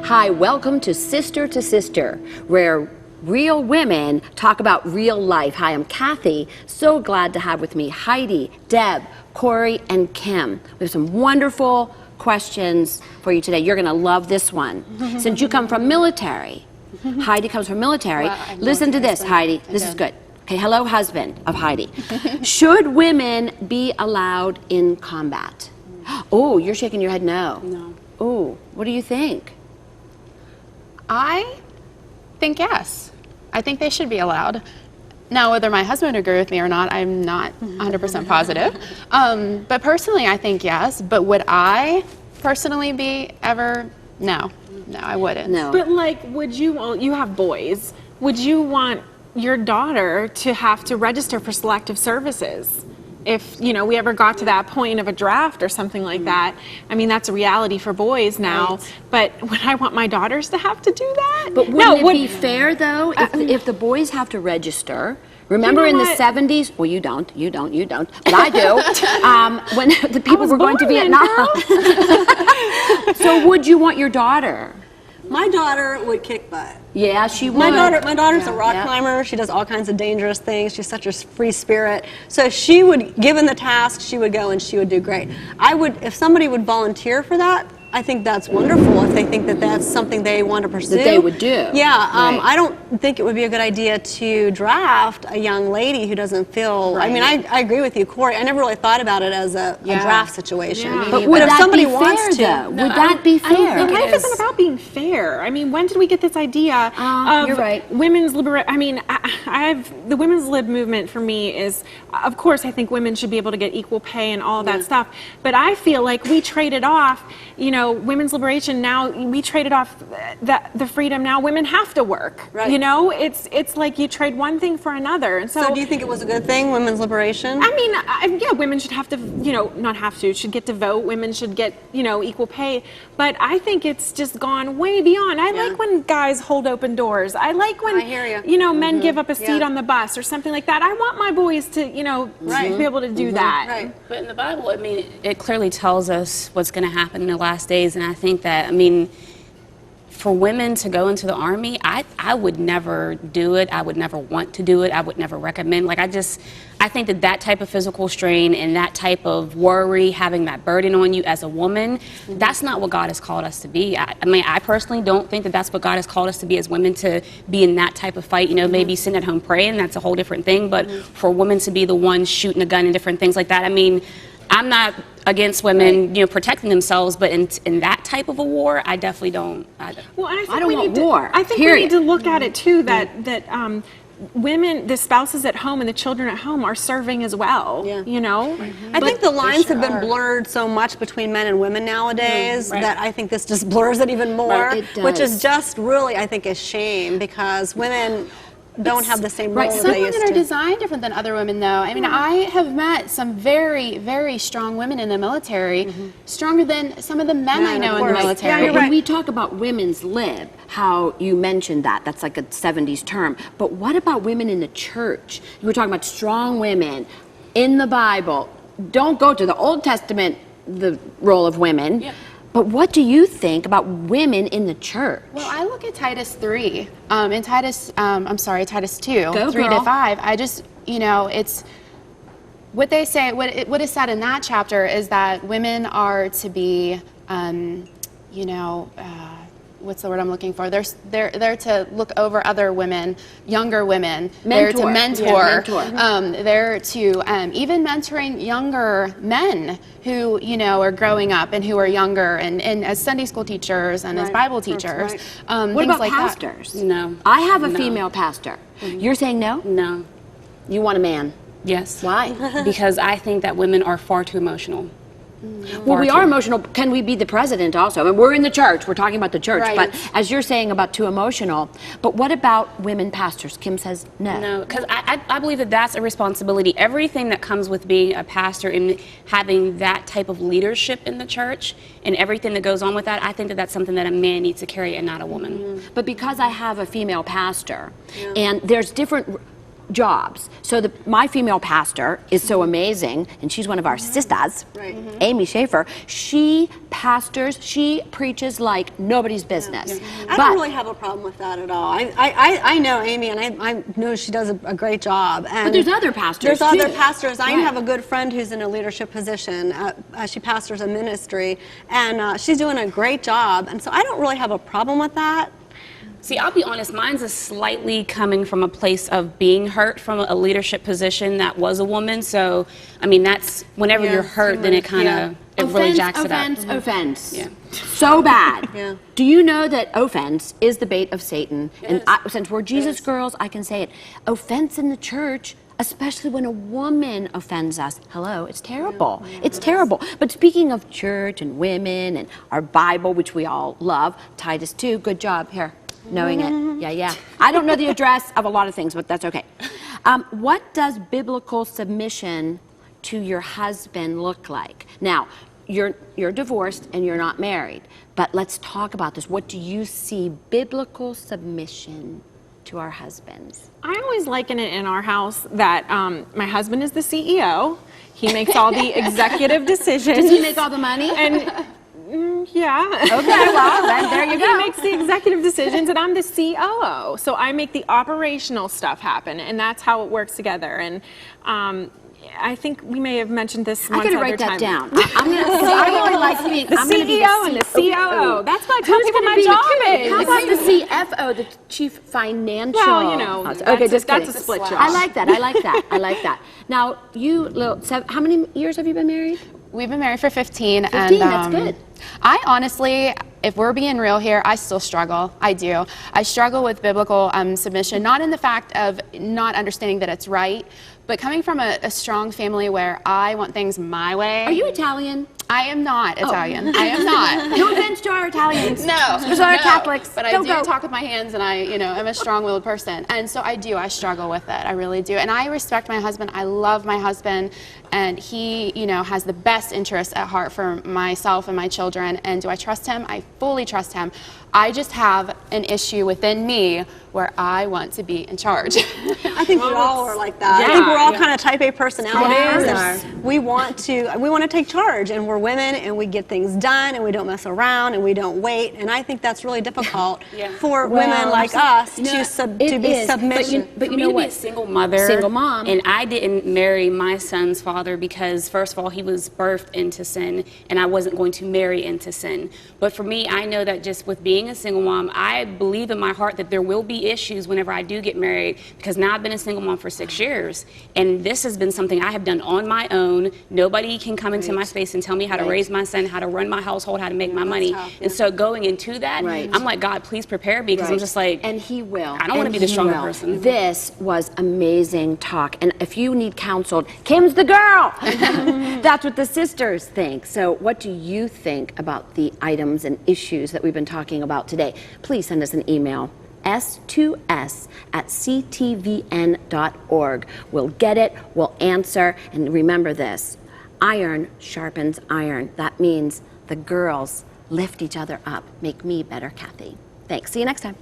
Hi, welcome to Sister, where real women talk about real life. Hi, I'm Kathy. So glad to have with me Heidi, Deb, Corey, and Kim. We have some wonderful questions for you today. You're going to love this one. Since you come from military, Heidi comes from military. Well, listen to this, Heidi. This is good. Okay, hello, husband of Heidi. Should women be allowed in combat? Oh, you're shaking your head no. No. Oh, what do you think? I think yes. I think they should be allowed. Now, whether my husband would agree with me or not, I'm not 100% positive. But personally, I think yes. But would I personally be ever? No. No, I wouldn't. No. But like, would you, well, you have boys, would you want your daughter to have to register for selective services? If, you know, we ever got to that point of a draft or something like that. I mean, that's a reality for boys now. Right. But would I want my daughters to have to do that? But wouldn't it be fair, though, if the boys have to register? Remember in the 70s? Well, you don't, but I do. When the people were going to Vietnam. So would you want your daughter? My daughter would kick butt. Yeah, she would. My daughter's a rock climber. She does all kinds of dangerous things. She's such a free spirit. So she would, given the task, she would go and she would do great. I would, if somebody would volunteer for that, I think that's wonderful if they think that that's something they want to pursue. That they would do. Yeah, Right. I don't think it would be a good idea to draft a young lady who doesn't feel, I mean, I agree with you, Corey. I never really thought about it as a draft situation. Yeah. But But would if that somebody be wants fair, to, though? No, Would that be I don't fair? think Life isn't about being fair. I mean, when did we get this idea of you're right. women's liberation? I mean, the women's lib movement for me is, of course, I think women should be able to get equal pay and all of that stuff. But I feel like we traded off, you know, women's liberation. Now we traded off the freedom. Now women have to work. Right. You know, it's like you trade one thing for another. And so do you think it was a good thing, women's liberation? I mean, yeah, women should have to, you know, not have to, should get to vote. Women should get, you know, equal pay. But I think it's just gone way beyond. I like when guys hold open doors. I like when, I hear you. know, men give up a seat on the bus or something like that. I want my boys to, you know, to be able to do that. Right. But in the Bible, I mean, it clearly tells us what's going to happen in the last days, and I think that, I mean, for women to go into the Army, I would never do it. I would never want to do it. I would never recommend. Like, I think that type of physical strain and that type of worry, having that burden on you as a woman, that's not what God has called us to be. I mean, I personally don't think that that's what God has called us to be as women, to be in that type of fight. You know, maybe sitting at home praying, that's a whole different thing. But for women to be the ones shooting a gun and different things like that, I mean, I'm not against women, you know, protecting themselves, but in that type of a war, I definitely don't. Well, and I don't want war, I think we need to look at it too, that women, the spouses at home and the children at home are serving as well. Yeah. You know? I think the lines have been are. blurred so much between men and women nowadays that I think this just blurs it even more, It which does. is just really, I think, a shame because women don't have the same role that Some they used women are to. designed different than other women, though. I mean, I have met some very, very strong women in the military, stronger than some of the men I know in the military. Yeah, you're When right. we talk about women's lib, how you mentioned that's like a 70s term. But what about women in the church? You were talking about strong women in the Bible. Don't go to the Old Testament, the role of women. Yeah. But what do you think about women in the church? Well, I look at Titus 3 and Titus 2, Go, 3 girl. to 5. I just, you know, it's what they say, what is said in that chapter is that women are to be, you know, what's the word I'm looking for? They're to look over other women, younger women. They're to mentor. Yeah, mentor. They're to even mentoring younger men who, you know, are growing up and who are younger, and as Sunday school teachers and as Bible teachers. What things about like that. pastors? No. I have a No. female pastor. You're saying no? No. You want a man. Yes. Why? Because I think that women are far too emotional. Well, we are emotional. Can we be the president also? I mean, we're in the church. We're talking about the church. Right. But as you're saying about too emotional, but what about women pastors? Kim says no. No, because I believe that that's a responsibility. Everything that comes with being a pastor and having that type of leadership in the church and everything that goes on with that, I think that that's something that a man needs to carry and not a woman. But because I have a female pastor, and there's different jobs. So my female pastor is so amazing, and she's one of our sisters, Amy Schaefer. She pastors, she preaches like nobody's business. I don't really have a problem with that at all. I know Amy, and I know she does a great job. And But there's other pastors, There's other too. pastors. I Right. have a good friend who's in a leadership position. She pastors a ministry, and she's doing a great job. And so I don't really have a problem with that. See, I'll be honest, mine's is slightly coming from a place of being hurt from a leadership position that was a woman. So, I mean, that's whenever you're hurt, then it kind of, it really jacks it up. Offense. Yeah. So bad. Yeah. Do you know that offense is the bait of Satan? And since we're Jesus girls, I can say it. Offense in the church, especially when a woman offends us. Hello, it's terrible. It's terrible. But speaking of church and women and our Bible, which we all love, Titus 2, good job here. Knowing it. Yeah. I don't know the address of a lot of things, but that's okay. What does biblical submission to your husband look like? Now, you're divorced and you're not married, but let's talk about this. What do you see biblical submission to our husbands? I always liken it in our house that my husband is the CEO. He makes all the executive decisions. Does he make all the money? And yeah. Okay, well, then there you go. He makes the executive decisions, and I'm the COO. So I make the operational stuff happen, and that's how it works together. And I think we may have mentioned this I once gotta other write that time. down. I really like being The CEO and the COO. That's what I tell people my job is. How about the CFO, the Chief Financial? Well, you know, okay, just that's kidding. a split job. I like that. Now, how many years have you been married? We've been married for 15. 15, and, that's good. I honestly, if we're being real here, I still struggle. I do. I struggle with biblical submission, not in the fact of not understanding that it's right, but coming from a strong family where I want things my way. Are you Italian? I am not Italian. I am not. No offense to our Italians. No, Because our Catholics. But I Don't do go. talk with my hands, and I'm a strong-willed person, and so I struggle with it. I really do, and I respect my husband. I love my husband, and he, has the best interests at heart for myself and my children. And do I trust him? I fully trust him. I just have an issue within me where I want to be in charge. I think we all are like that. Yeah, I think we're all yeah. kind of type A personalities. Yeah, and we want to take charge, and we're women, and we get things done, and we don't mess around, and we don't wait. And I think that's really difficult for women like us to be submissive. But For you me know to be a what? single mother, Single mom. and I didn't marry my son's father because, first of all, he was birthed into sin, and I wasn't going to marry into sin. But for me, I know that just with being a single mom, I believe in my heart that there will be issues whenever I do get married, because now I've been a single mom for 6 years, and this has been something I have done on my own. Nobody can come into my space and tell me how to raise my son, how to run my household, how to make my money. tough, And so going into that, Right. I'm like, God, please prepare me, because I'm just like, And he will. I don't wanna And be the he stronger will. person. This was amazing talk. And if you need counseled, Kim's the girl. That's what the sisters think. So what do you think about the items and issues that we've been talking about today? Please send us an email. s2s@ctvn.org. We'll get it, we'll answer, and remember this, iron sharpens iron. That means the girls lift each other up. Make me better, Kathy. Thanks. See you next time.